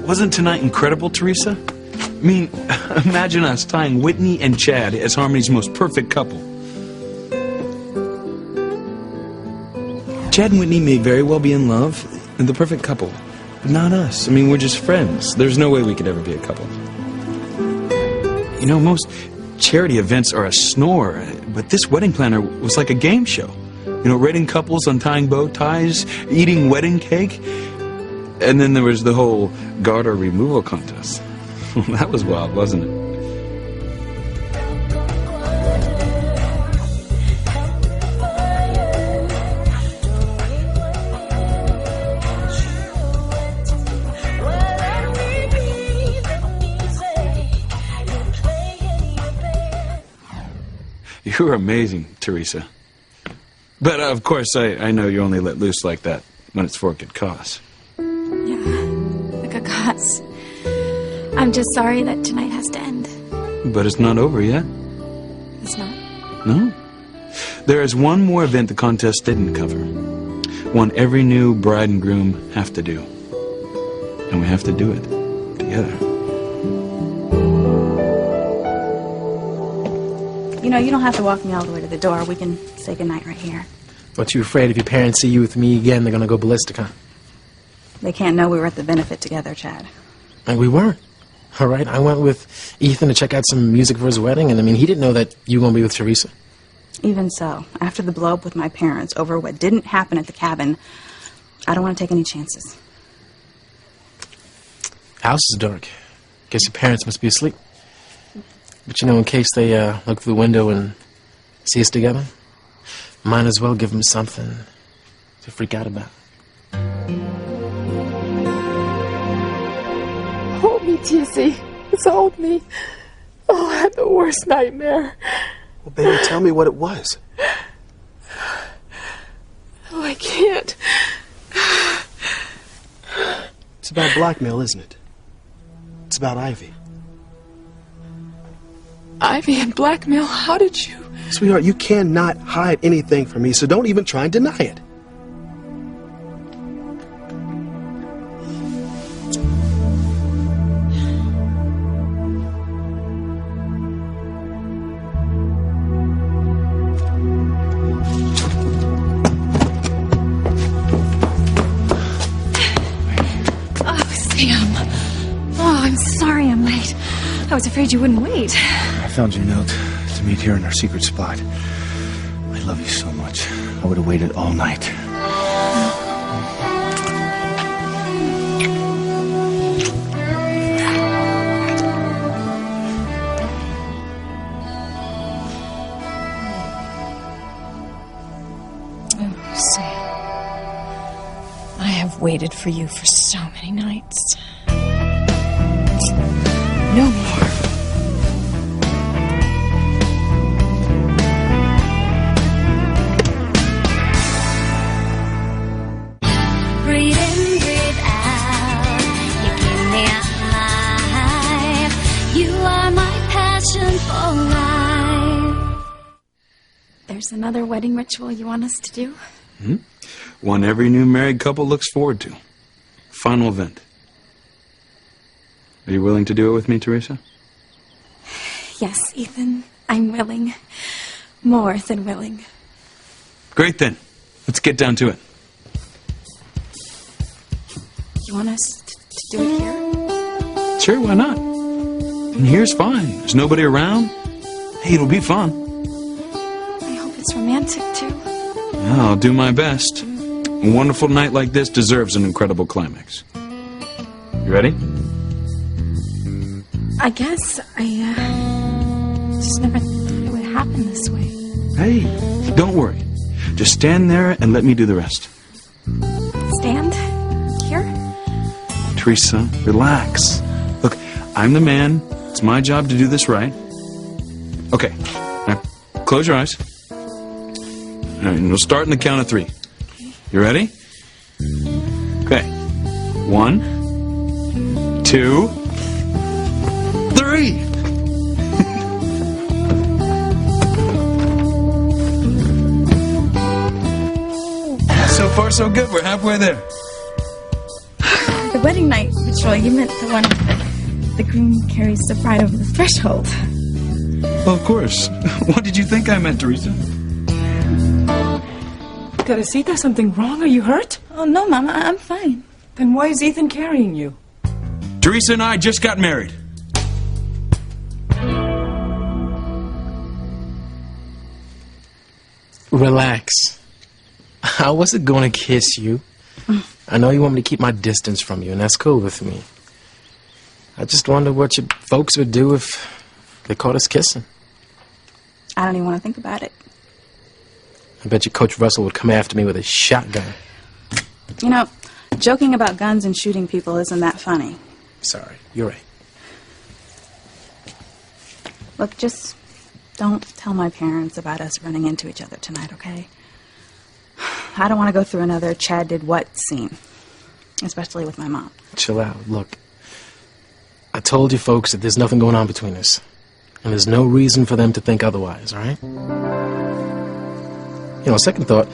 Wasn't tonight incredible, Teresa? I mean, imagine us tying Whitney and Chad as Harmony's most perfect couple. Chad and Whitney may very well be in love, and the perfect couple. But not us. I mean, we're just friends. There's no way we could ever be a couple. You know, most charity events are a snore, but this wedding planner was like a game show. You know, rating couples on tying bow ties, eating wedding cake, and then there was the whole garter removal contest. That was wild, wasn't it? You were amazing, Teresa. But, of course, I know you only let loose like that when it's for a good cause. Yeah, a good cause. I'm just sorry that tonight has to end. But it's not over yet. It's not? No. There is one more event the contest didn't cover. One every new bride and groom have to do. And we have to do it together. You know, you don't have to walk me all the way to the door. We can say goodnight right here. What, you afraid if your parents see you with me again, they're gonna go ballistic, huh? They can't know we were at the benefit together, Chad. And we weren't. All right, I went with Ethan to check out some music for his wedding, and I mean, he didn't know that you were gonna be with Teresa. Even so, after the blow-up with my parents over what didn't happen at the cabin, I don't want to take any chances. House is dark. Guess your parents must be asleep. But you know, in case they look through the window and see us together, might as well give them something to freak out about. Hold me, TC. Just hold me. Oh, I had the worst nightmare. Well, baby, tell me what it was. Oh, I can't. It's about blackmail, isn't it? It's about Ivy. Ivy and blackmail? How did you... Sweetheart, you cannot hide anything from me, so don't even try and deny it. I'm sorry I'm late. I was afraid you wouldn't wait. I found your note to meet here in our secret spot. I love you so much. I would have waited all night. Oh, Sam. I have waited for you for so many nights. No more. Breathe in, breathe out. You keep me alive. You are my passion for life. There's another wedding ritual you want us to do? Hmm? One every new married couple looks forward to. Final event. Are you willing to do it with me, Teresa? Yes, Ethan. I'm willing. More than willing. Great then. Let's get down to it. You want us to do it here? Sure, why not? And here's fine. There's nobody around. Hey, it'll be fun. I hope it's romantic, too. Yeah, I'll do my best. A wonderful night like this deserves an incredible climax. You ready? I guess I just never thought it would happen this way. Hey, don't worry. Just stand there and let me do the rest. Stand? Here? Teresa, relax. Look, I'm the man. It's my job to do this right. Okay, now close your eyes. All right, and we'll start in the count of 3. You ready? Okay. 1, 2, 3. So far, so good. We're halfway there. I'm the wedding night ritual. You meant the one the groom carries the bride over the threshold. Well, of course. What did you think I meant, Teresa? Teresita, something wrong? Are you hurt? Oh, no, Mama, I'm fine. Then why is Ethan carrying you? Teresa and I just got married. Relax. I wasn't going to kiss you. I know you want me to keep my distance from you, and that's cool with me. I just wonder what your folks would do if they caught us kissing. I don't even want to think about it. I bet you Coach Russell would come after me with a shotgun. You know, joking about guns and shooting people isn't that funny. Sorry, you're right. Look, just don't tell my parents about us running into each other tonight, okay? I don't want to go through another Chad did what scene, especially with my mom. Chill out. Look, I told you folks that there's nothing going on between us. And there's no reason for them to think otherwise, all right? You know, second thought,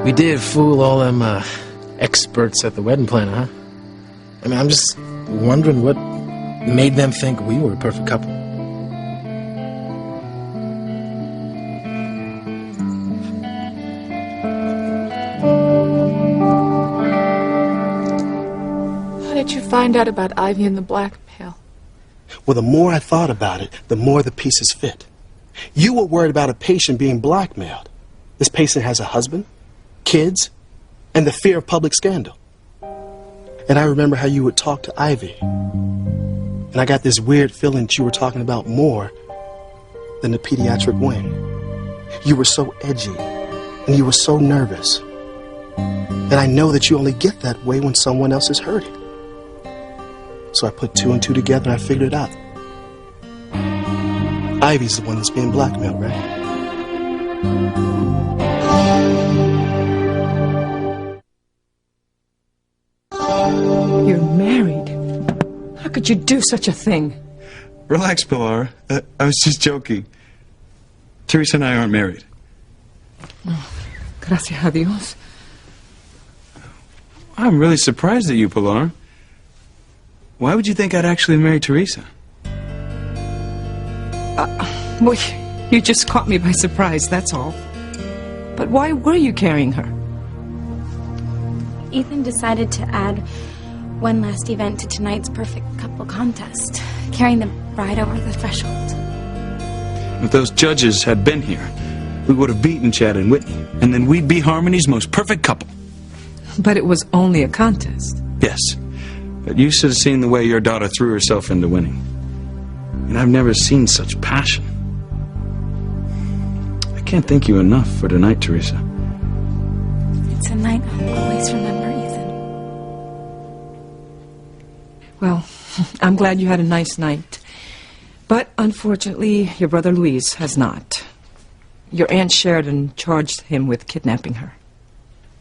we did fool all them experts at the wedding planner, huh? I mean, I'm just wondering what made them think we were a perfect couple. How did you find out about Ivy and the blackmail? Well, the more I thought about it, the more the pieces fit. You were worried about a patient being blackmailed. This patient has a husband, kids, and the fear of public scandal. And I remember how you would talk to Ivy. And I got this weird feeling that you were talking about more than the pediatric wing. You were so edgy, and you were so nervous. And I know that you only get that way when someone else is hurting. So I put two and two together and I figured it out. Ivy's the one that's being blackmailed, right? You're married. How could you do such a thing? Relax, Pilar. I was just joking. Teresa and I aren't married. Gracias a Dios. I'm really surprised at you, Pilar. Why would you think I'd actually marry Teresa? Well, you just caught me by surprise, that's all. But why were you carrying her? Ethan decided to add one last event to tonight's perfect couple contest, carrying the bride over the threshold. If those judges had been here, we would have beaten Chad and Whitney, and then we'd be Harmony's most perfect couple. But it was only a contest. Yes, but you should have seen the way your daughter threw herself into winning. And I've never seen such passion. I can't thank you enough for tonight, Teresa. It's a night I'll always remember, Ethan. Well, I'm glad you had a nice night. But unfortunately, your brother Luis has not. Your Aunt Sheridan charged him with kidnapping her.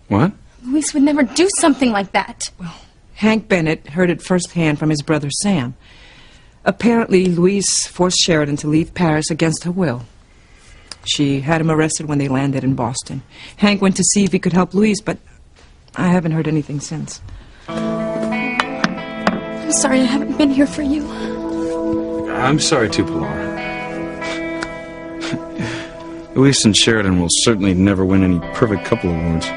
What? Luis would never do something like that. Hank Bennett heard it firsthand from his brother Sam. Apparently, Louise forced Sheridan to leave Paris against her will. She had him arrested when they landed in Boston. Hank went to see if he could help Louise, but I haven't heard anything since. I'm sorry I haven't been here for you. I'm sorry too, Pilar. Luis and Sheridan will certainly never win any perfect couple awards.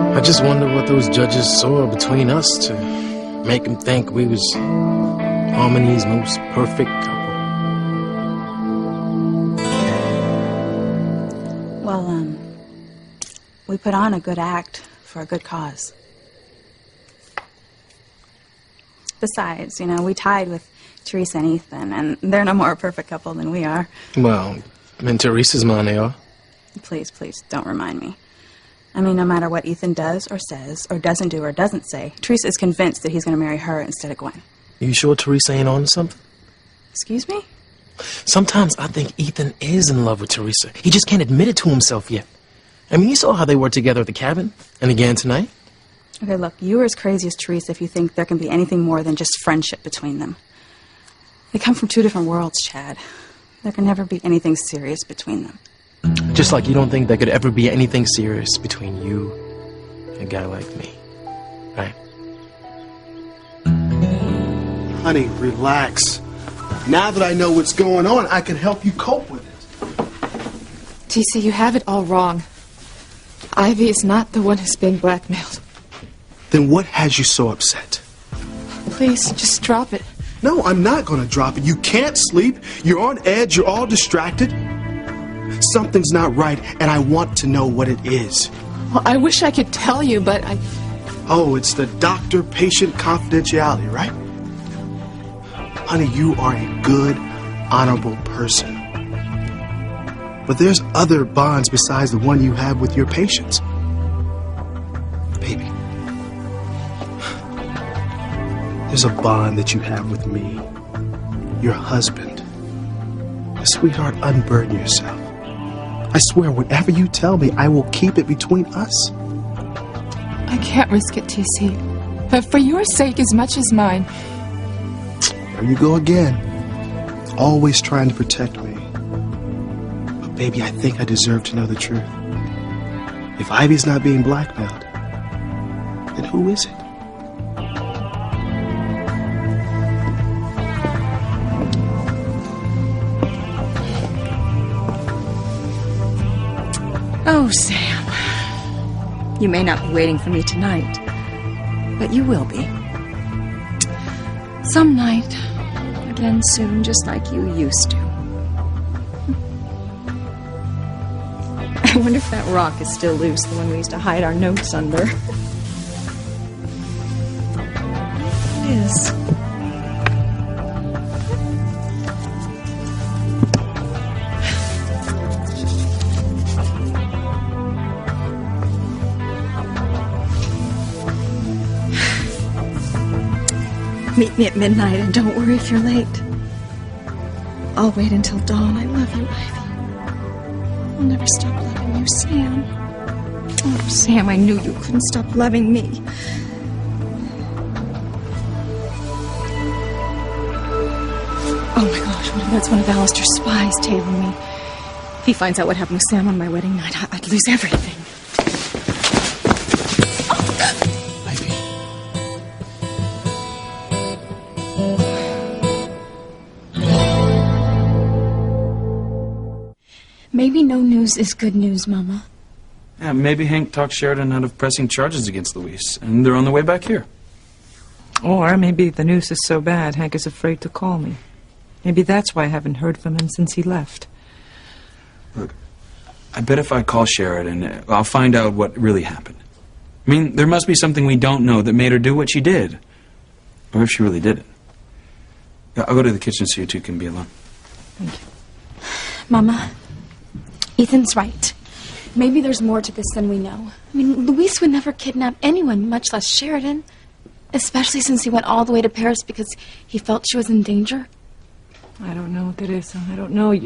I just wonder what those judges saw between us to make them think we was Harmony's most perfect couple. Well, we put on a good act for a good cause. Besides, we tied with Teresa and Ethan, and they're no more a perfect couple than we are. Well, in Teresa's mind they are. Please, don't remind me. I mean, no matter what Ethan does or says or doesn't do or doesn't say, Teresa is convinced that he's going to marry her instead of Gwen. You sure Teresa ain't on to something? Excuse me? Sometimes I think Ethan is in love with Teresa. He just can't admit it to himself yet. I mean, you saw how they were together at the cabin, and again tonight. Okay, look, you are as crazy as Teresa if you think there can be anything more than just friendship between them. They come from two different worlds, Chad. There can never be anything serious between them. Just like you don't think there could ever be anything serious between you and a guy like me, right? Honey, relax. Now that I know what's going on, I can help you cope with it. TC, you have it all wrong. Ivy is not the one who's being blackmailed. Then what has you so upset? Please, just drop it. No, I'm not going to drop it. You can't sleep. You're on edge. You're all distracted. Something's not right, and I want to know what it is. Well, I wish I could tell you, but I... Oh, it's the doctor-patient confidentiality, right? Honey, you are a good, honorable person. But there's other bonds besides the one you have with your patients. Baby, there's a bond that you have with me, your husband. Sweetheart, unburden yourself. I swear, whatever you tell me, I will keep it between us. I can't risk it, TC. But for your sake as much as mine. There you go again. Always trying to protect me. But baby, I think I deserve to know the truth. If Ivy's not being blackmailed, then who is it? Oh, Sam. You may not be waiting for me tonight, but you will be. Some night. Again soon, just like you used to. I wonder if that rock is still loose, the one we used to hide our notes under. It is. Meet me at midnight and don't worry if you're late. I'll wait until dawn. I love you, Ivy. I'll never stop loving you, Sam. Oh, Sam, I knew you couldn't stop loving me. Oh my gosh, what if that's one of Alistair's spies tailing me? If he finds out what happened with Sam on my wedding night, I'd lose everything. Maybe no news is good news, Mama. Yeah, maybe Hank talked Sheridan out of pressing charges against Luis, and they're on the way back here. Or maybe the news is so bad, Hank is afraid to call me. Maybe that's why I haven't heard from him since he left. Look, I bet if I call Sheridan, I'll find out what really happened. I mean, there must be something we don't know that made her do what she did. Or if she really did it. Yeah, I'll go to the kitchen so you two can be alone. Thank you. Mama, Ethan's right. Maybe there's more to this than we know. I mean, Luis would never kidnap anyone, much less Sheridan. Especially since he went all the way to Paris because he felt she was in danger. I don't know, Teresa. I don't know.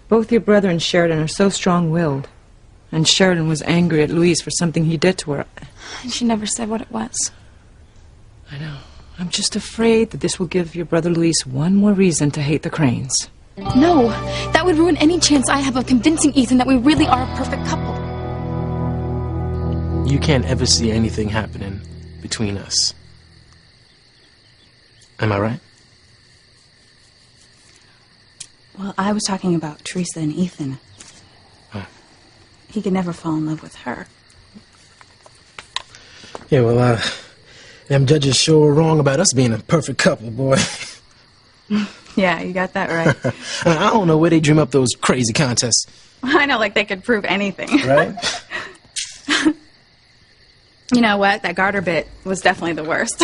Both your brother and Sheridan are so strong-willed. And Sheridan was angry at Luis for something he did to her. And she never said what it was. I know. I'm just afraid that this will give your brother Luis one more reason to hate the Cranes. No, that would ruin any chance I have of convincing Ethan that we really are a perfect couple. You can't ever see anything happening between us. Am I right? Well, I was talking about Teresa and Ethan. Huh. He could never fall in love with her. Yeah, well, them judges sure were wrong about us being a perfect couple, boy. Yeah, you got that right. I don't know where they dream up those crazy contests. I know, like they could prove anything. Right? You know what? That garter bit was definitely the worst.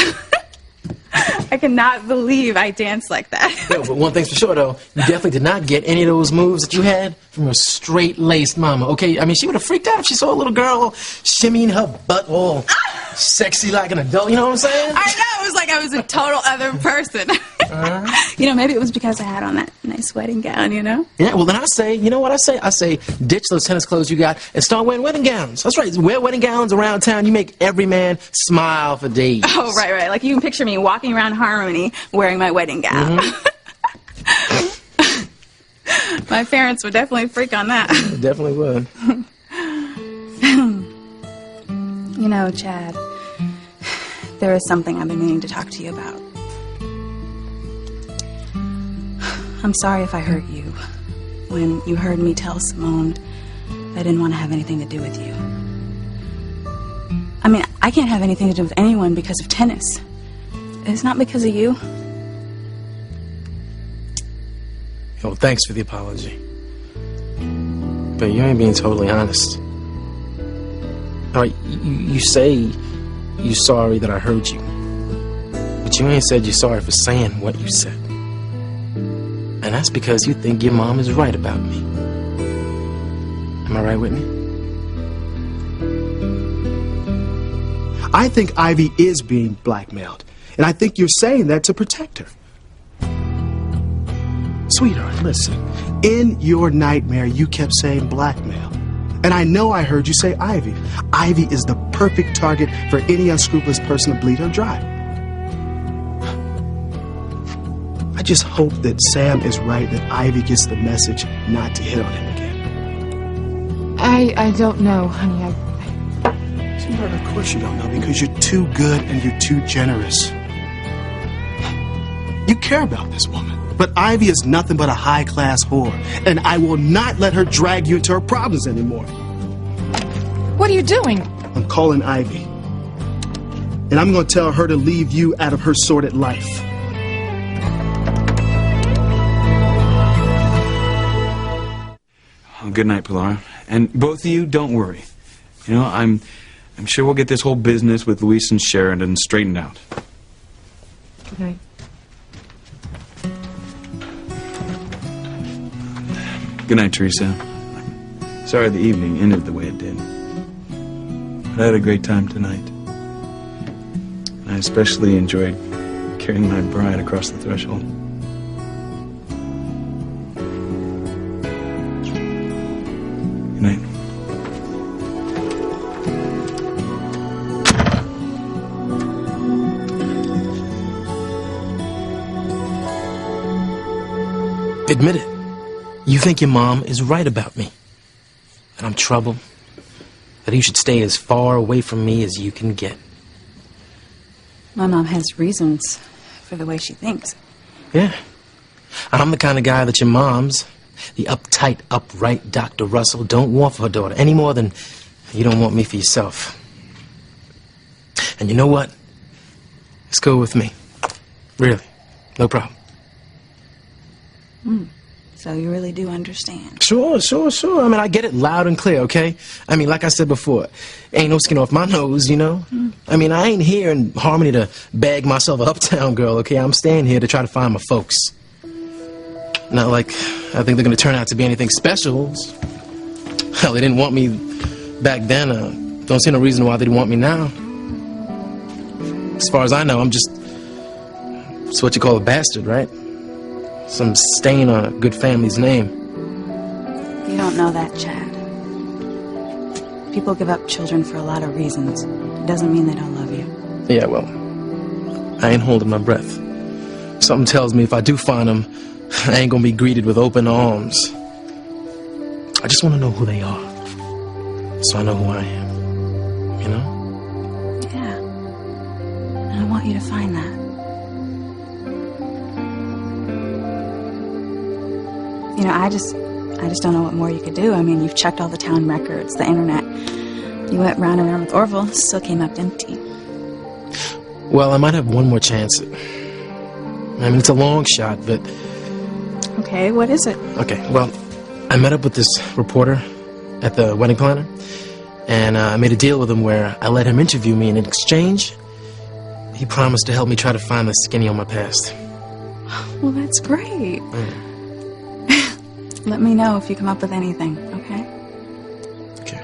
I cannot believe I danced like that. Yeah, but one thing's for sure, though. You definitely did not get any of those moves that you had from a straight-laced mama, okay? I mean, she would have freaked out if she saw a little girl shimmying her butt all sexy like an adult, you know what I'm saying? I know, it was like I was a total other person. You know, maybe it was because I had on that nice wedding gown, you know? Yeah, well, then I say, you know what I say? I say, ditch those tennis clothes you got and start wearing wedding gowns. That's right. Wear wedding gowns around town. You make every man smile for days. Oh, right. Like, you can picture me walking around Harmony wearing my wedding gown. My parents would definitely freak on that. It definitely would. You know, Chad, there is something I've been meaning to talk to you about. I'm sorry if I hurt you when you heard me tell Simone I didn't want to have anything to do with you. I mean, I can't have anything to do with anyone because of tennis. It's not because of you. Well, thanks for the apology. But you ain't being totally honest. All right, you say you're sorry that I hurt you. But you ain't said you're sorry for saying what you said. And that's because you think your mom is right about me. Am I right, Whitney? I think Ivy is being blackmailed. And I think you're saying that to protect her. Sweetheart, listen. In your nightmare, you kept saying blackmail. And I know I heard you say Ivy. Ivy is the perfect target for any unscrupulous person to bleed her dry. I just hope that Sam is right, that Ivy gets the message not to hit on him again. I don't know, honey. Sweetheart, of course you don't know, because you're too good and you're too generous. You care about this woman. But Ivy is nothing but a high-class whore, and I will not let her drag you into her problems anymore. What are you doing? I'm calling Ivy, and I'm going to tell her to leave you out of her sordid life. Well, good night, Pilar. And both of you, don't worry. You know, I'm sure we'll get this whole business with Luis and Sheridan straightened out. Good night. Good night, Teresa. Sorry the evening ended the way it did. But I had a great time tonight. And I especially enjoyed carrying my bride across the threshold. Good night. Admit it. You think your mom is right about me. That I'm trouble. That you should stay as far away from me as you can get. My mom has reasons for the way she thinks. Yeah. I'm the kind of guy that your mom's, the uptight, upright Dr. Russell, don't want for her daughter any more than you don't want me for yourself. And you know what? It's cool with me. Really. No problem. So you really do understand. Sure. I mean, I get it loud and clear, okay? I mean, like I said before, ain't no skin off my nose, you know? I mean, I ain't here in Harmony to bag myself an uptown girl, okay? I'm staying here to try to find my folks. Not like I think they're gonna turn out to be anything special. Hell, they didn't want me back then. Don't see no reason why they didn't want me now. As far as I know, I'm just... it's what you call a bastard, right? Some stain on a good family's name. You don't know that, Chad. People give up children for a lot of reasons. It doesn't mean they don't love you. Yeah, well, I ain't holding my breath. Something tells me if I do find them, I ain't gonna be greeted with open arms. I just want to know who they are, so I know who I am. You know? Yeah. And I want you to find that. You know, I just don't know what more you could do. I mean, you've checked all the town records, the internet. You went round and round with Orville, still came up empty. Well, I might have one more chance. I mean, it's a long shot, but... Okay, what is it? Okay, well, I met up with this reporter at the wedding planner, and I made a deal with him where I let him interview me, and in exchange, he promised to help me try to find the skinny on my past. Well, that's great. Let me know if you come up with anything, okay? Okay.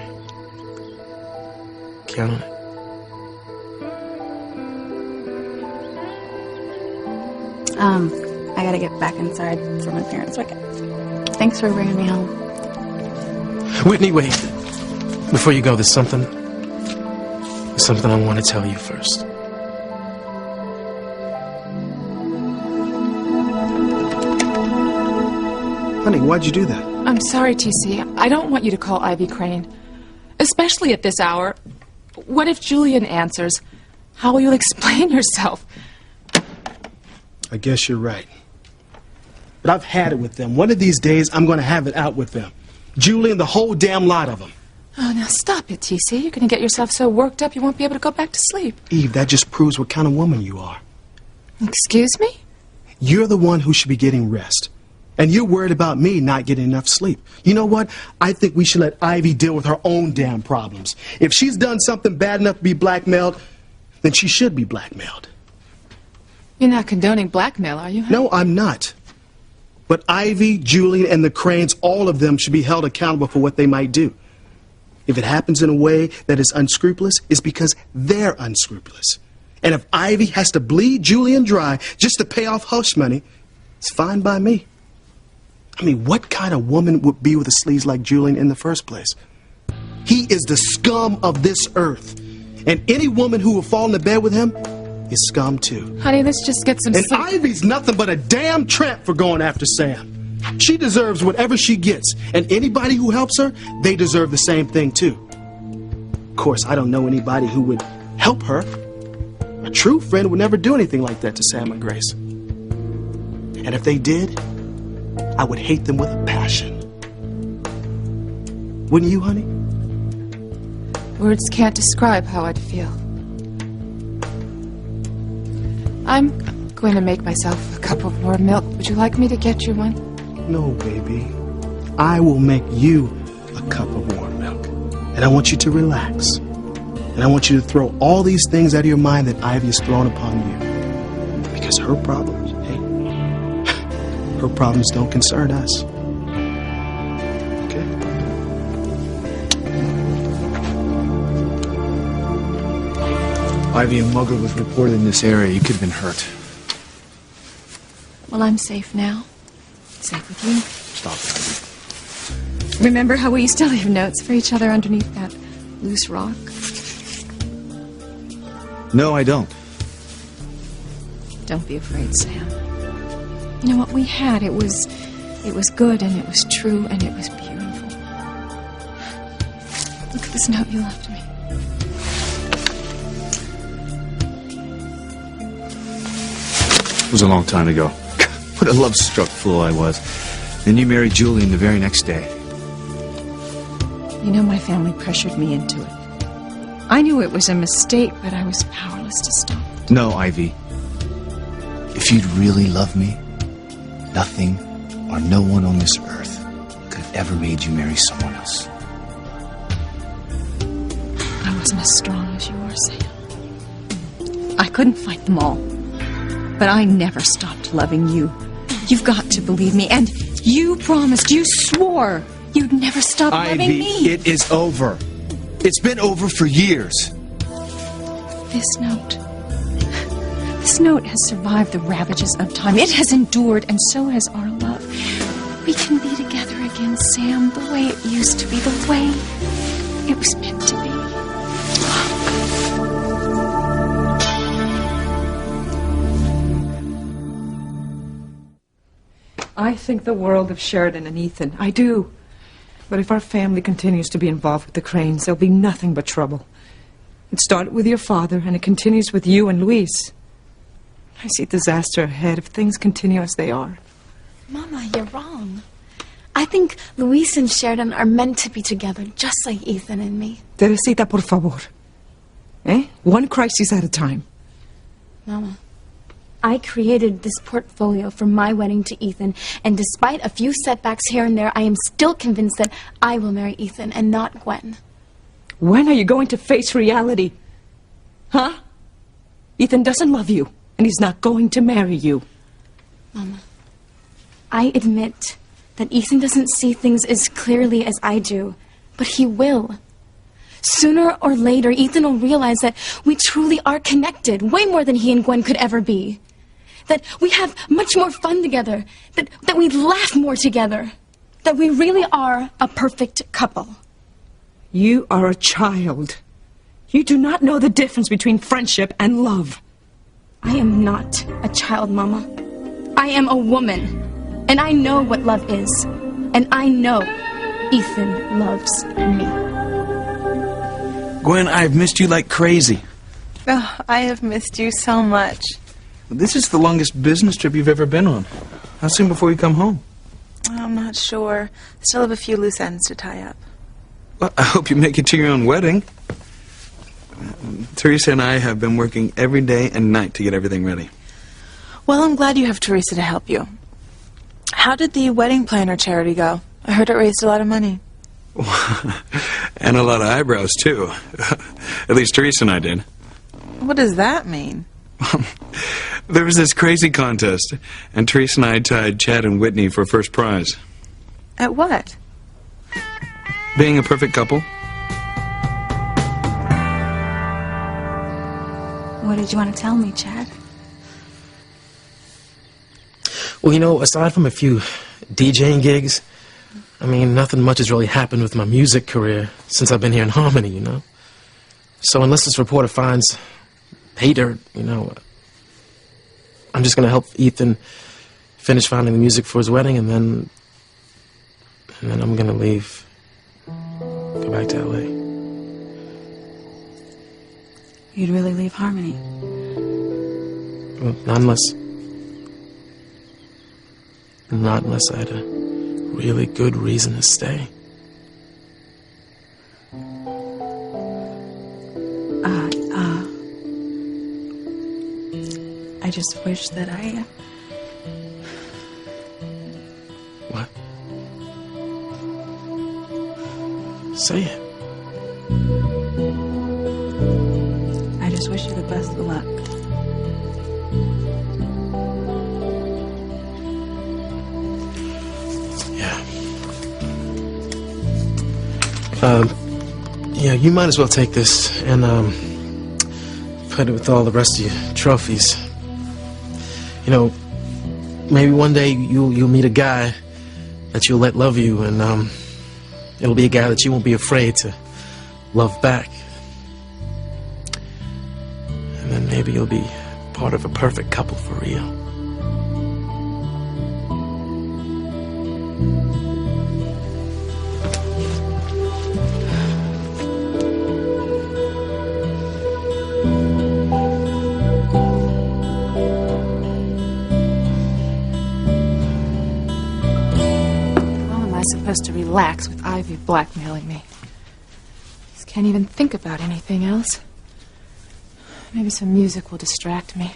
Count on it. I gotta get back inside for my parents' weekend. Thanks for bringing me home. Whitney, wait. Before you go, there's something I want to tell you first. Honey, why'd you do that? I'm sorry, TC. I don't want you to call Ivy Crane. Especially at this hour. What if Julian answers? How will you explain yourself? I guess you're right. But I've had it with them. One of these days, I'm going to have it out with them. Julian, the whole damn lot of them. Oh, now stop it, TC. You're going to get yourself so worked up you won't be able to go back to sleep. Eve, that just proves what kind of woman you are. Excuse me? You're the one who should be getting rest. And you're worried about me not getting enough sleep. You know what? I think we should let Ivy deal with her own damn problems. If she's done something bad enough to be blackmailed, then she should be blackmailed. You're not condoning blackmail, are you? No, I'm not. But Ivy, Julian, and the Cranes, all of them should be held accountable for what they might do. If it happens in a way that is unscrupulous, it's because they're unscrupulous. And if Ivy has to bleed Julian dry just to pay off hush money, it's fine by me. I mean, what kind of woman would be with a sleaze like Julian in the first place? He is the scum of this earth. And any woman who will fall into bed with him is scum too. Honey, let's just get some And sleep. Ivy's nothing but a damn tramp for going after Sam. She deserves whatever she gets. And anybody who helps her, they deserve the same thing too. Of course, I don't know anybody who would help her. A true friend would never do anything like that to Sam and Grace. And if they did, I would hate them with a passion. Wouldn't you, honey? Words can't describe how I'd feel. I'm going to make myself a cup of warm milk. Would you like me to get you one? No, baby. I will make you a cup of warm milk. And I want you to relax. And I want you to throw all these things out of your mind that Ivy has thrown upon you. Because her problems, hey, her problems don't concern us. Okay? Ivy, a mugger was reported in this area. You could have been hurt. Well, I'm safe now. Safe with you. Stop, Ivy. Remember how we used to leave notes for each other underneath that loose rock? No, I don't. Don't be afraid, Sam. You know what we had? It was good and it was true and it was beautiful. Look at this note you left me. It was a long time ago. What a love-struck fool I was. Then you married Julian the very next day. You know, my family pressured me into it. I knew it was a mistake, but I was powerless to stop it. No, Ivy. If you'd really loved me, nothing or no one on this earth could have ever made you marry someone else. I wasn't as strong as you are, Sam. I couldn't fight them all. But I never stopped loving you. You've got to believe me. And you promised, you swore you'd never stop loving me. Ivy, it is over. It's been over for years. This note. This note has survived the ravages of time. It has endured, and so has our love. We can be together again, Sam, the way it used to be, the way it was meant to be. I think the world of Sheridan and Ethan. I do. But if our family continues to be involved with the Cranes, there'll be nothing but trouble. It started with your father, and it continues with you and Luis. I see disaster ahead if things continue as they are. Mama, you're wrong. I think Luis and Sheridan are meant to be together, just like Ethan and me. Teresita, por favor. One crisis at a time. Mama, I created this portfolio for my wedding to Ethan, and despite a few setbacks here and there, I am still convinced that I will marry Ethan and not Gwen. When are you going to face reality? Huh? Ethan doesn't love you, and he's not going to marry you. Mama, I admit that Ethan doesn't see things as clearly as I do, but he will. Sooner or later, Ethan will realize that we truly are connected, way more than he and Gwen could ever be. That we have much more fun together, that we laugh more together, that we really are a perfect couple. You are a child. You do not know the difference between friendship and love. I am not a child, Mama. I am a woman. And I know what love is. And I know Ethan loves me. Gwen, I've missed you like crazy. Oh, I have missed you so much. This is the longest business trip you've ever been on. How soon before you come home? I'm not sure. Still have a few loose ends to tie up. Well, I hope you make it to your own wedding. Teresa and I have been working every day and night to get everything ready. Well, I'm glad you have Teresa to help you. How did the wedding planner charity go? I heard it raised a lot of money. And a lot of eyebrows, too. At least Teresa and I did. What does that mean? There was this crazy contest, and Teresa and I tied Chad and Whitney for first prize. At what? Being a perfect couple. What did you want to tell me, Chad? Well, you know, aside from a few DJing gigs, I mean, nothing much has really happened with my music career since I've been here in Harmony, you know? So unless this reporter finds pay dirt, you know, I'm just going to help Ethan finish finding the music for his wedding, and then I'm going to leave, go back to L.A. You'd really leave Harmony? Well, not unless I had a really good reason to stay. I just wish that I... What? Say it. I just wish you the best of luck. Yeah, you might as well take this and, put it with all the rest of your trophies. You know, maybe one day you'll meet a guy that you'll let love you, and, it'll be a guy that you won't be afraid to love back. And then maybe you'll be part of a perfect couple for real. Supposed to relax with Ivy blackmailing me. Just can't even think about anything else. Maybe some music will distract me.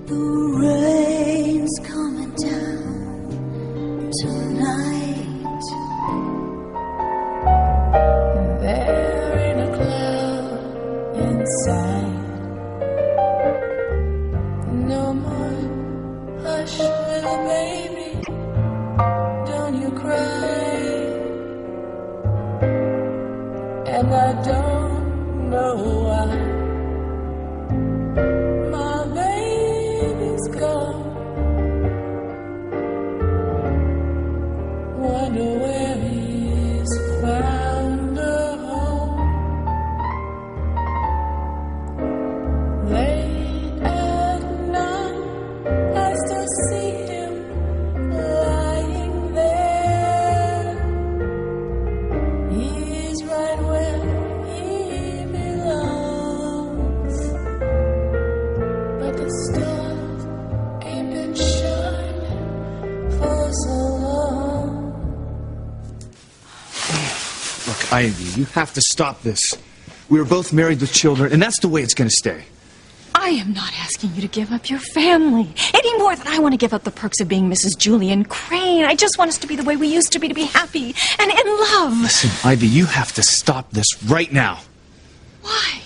The rain's coming down tonight. There ain't a cloud inside. No more hush, little baby, don't you cry. And I don't know why my baby's gone. Wonder where he's found a home. Late at night, I still see him lying there. He's right where he belongs. But the stars ain't been shining for so long. Look, Ivy, you have to stop this. We were both married with children, and that's the way it's going to stay. I am not asking you to give up your family any more than I want to give up the perks of being Mrs. Julian Crane. I just want us to be the way we used to be happy and in love. Listen, Ivy, you have to stop this right now. Why?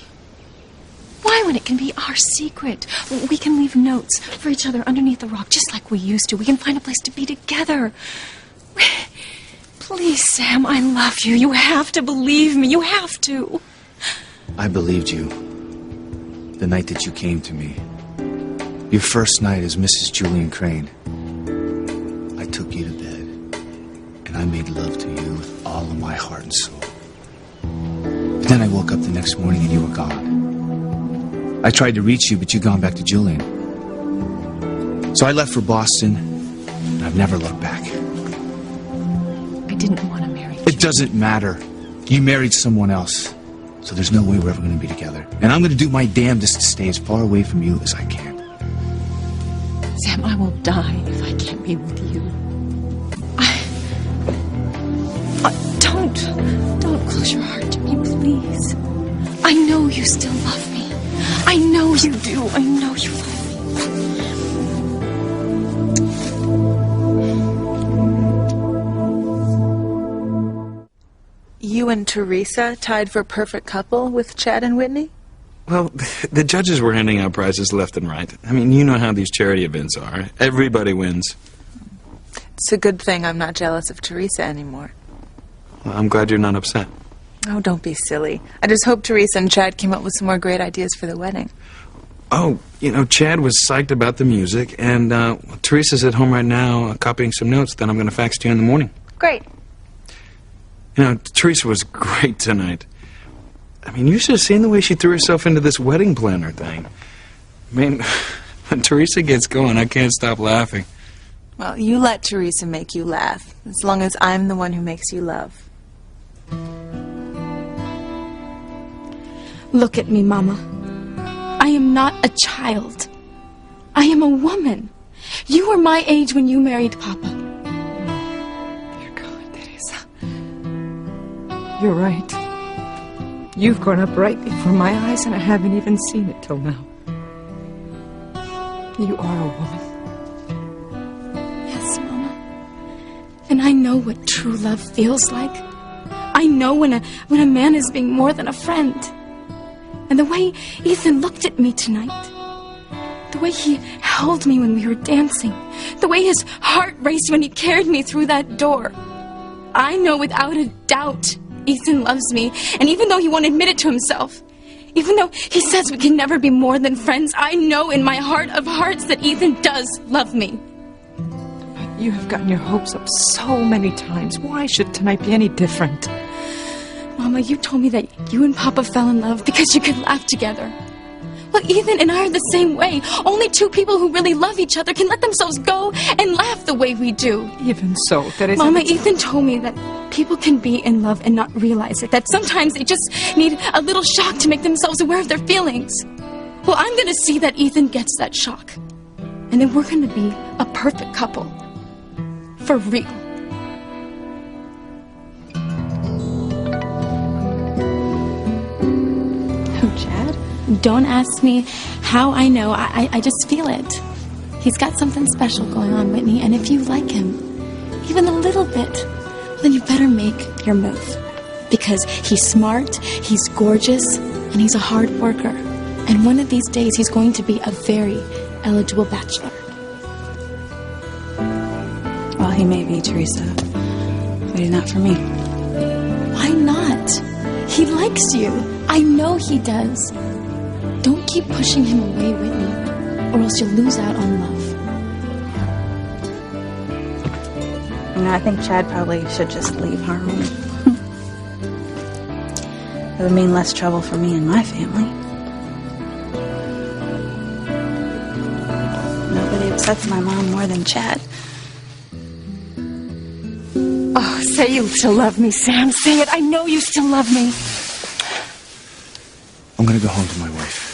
Why when it can be our secret? We can leave notes for each other underneath the rock just like we used to. We can find a place to be together. Please, Sam, I love you. You have to believe me. You have to. I believed you the night that you came to me. Your first night as Mrs. Julian Crane. I took you to bed, and I made love to you with all of my heart and soul. But then I woke up the next morning and you were gone. I tried to reach you, but you'd gone back to Julian. So I left for Boston, and I've never looked back. I didn't want to marry you. It doesn't matter. You married someone else. So there's no way we're ever going to be together. And I'm going to do my damnedest to stay as far away from you as I can. Sam, I will die if I can't be with you. Don't close your heart to me, please. I know you still love me. I know you do. I know you love me. You and Teresa tied for perfect couple with Chad and Whitney? Well, the judges were handing out prizes left and right. I mean, you know how these charity events are. Everybody wins. It's a good thing I'm not jealous of Teresa anymore. Well, I'm glad you're not upset. Oh, don't be silly. I just hope Teresa and Chad came up with some more great ideas for the wedding. Oh, Chad was psyched about the music, and Teresa's at home right now copying some notes that I'm going to fax to you in the morning. Great. Teresa was great tonight. I mean, you should have seen the way she threw herself into this wedding planner thing. I mean, when Teresa gets going, I can't stop laughing. Well, you let Teresa make you laugh, as long as I'm the one who makes you love. Look at me, Mama. I am not a child. I am a woman. You were my age when you married Papa. Dear God, Teresa. You're right. You've grown up right before my eyes, and I haven't even seen it till now. You are a woman. Yes, Mama. And I know what true love feels like. I know when a man is being more than a friend. And the way Ethan looked at me tonight, the way he held me when we were dancing, the way his heart raced when he carried me through that door. I know without a doubt Ethan loves me, and even though he won't admit it to himself, even though he says we can never be more than friends, I know in my heart of hearts that Ethan does love me. You have gotten your hopes up so many times. Why should tonight be any different? Mama, you told me that you and Papa fell in love because you could laugh together. Well, Ethan and I are the same way. Only two people who really love each other can let themselves go and laugh the way we do. Even so, Teresa... Mama, Ethan told me that people can be in love and not realize it. That sometimes they just need a little shock to make themselves aware of their feelings. Well, I'm going to see that Ethan gets that shock. And then we're going to be a perfect couple. For real. Chad? Don't ask me how I know. I just feel it. He's got something special going on, Whitney, and if you like him, even a little bit, well, then you better make your move. Because he's smart, he's gorgeous, and he's a hard worker. And one of these days, he's going to be a very eligible bachelor. Well, he may be, Teresa, but he's not for me. Why not? He likes you. I know he does. Don't keep pushing him away, Whitney, or else you'll lose out on love. I think Chad probably should just leave Harmony. It would mean less trouble for me and my family. Nobody upsets my mom more than Chad. Oh, say you still love me, Sam. Say it. I know you still love me. I'm gonna go home to my wife.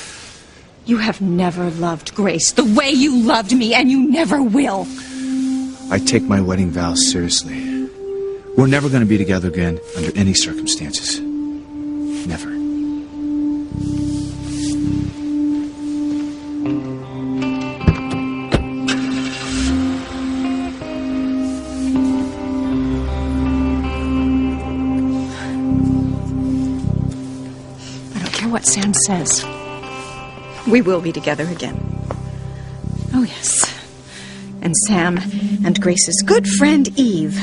You have never loved Grace the way you loved me, and you never will. I take my wedding vows seriously. We're never gonna be together again under any circumstances. Never. What Sam says. We will be together again. Oh, yes. And Sam and Grace's good friend Eve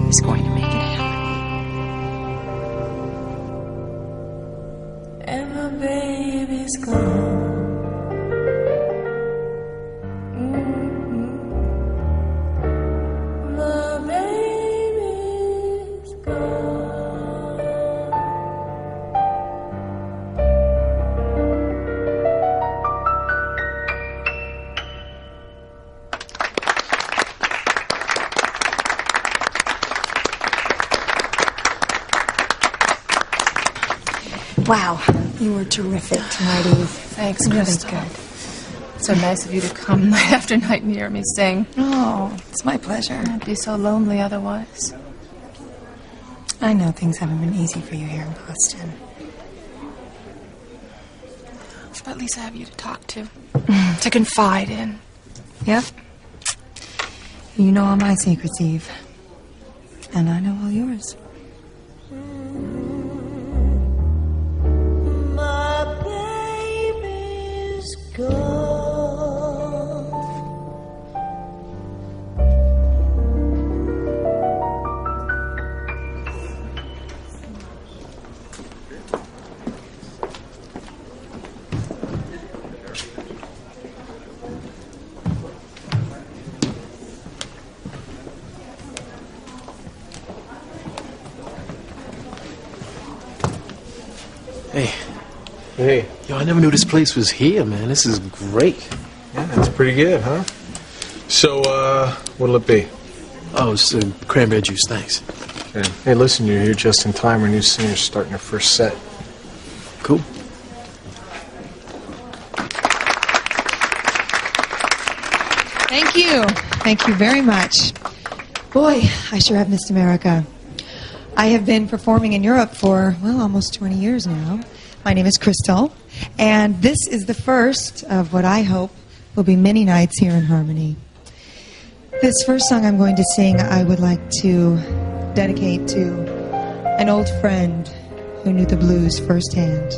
is going to make it happen. And my baby's gone. My baby's gone. Wow, you were terrific tonight, Eve. Thanks, Really Crystal. good. So nice of you to come night after night and hear me sing. Oh, it's my pleasure. I'd be so lonely otherwise. I know things haven't been easy for you here in Boston. But at least I have you to talk to. To confide in. Yep. You know all my secrets, Eve. And I know all yours. My baby's gone. Hey. Hey. Yo, I never knew this place was here, man. This is great. Yeah, that's pretty good, huh? So, what'll it be? Oh, it's cranberry juice, thanks. Yeah. Hey, listen, you're here just in time. Our new singer's starting her first set. Cool. Thank you. Thank you very much. Boy, I sure have missed America. I have been performing in Europe for, well, almost 20 years now. My name is Crystal, and this is the first of what I hope will be many nights here in Harmony. This first song I'm going to sing, I would like to dedicate to an old friend who knew the blues firsthand.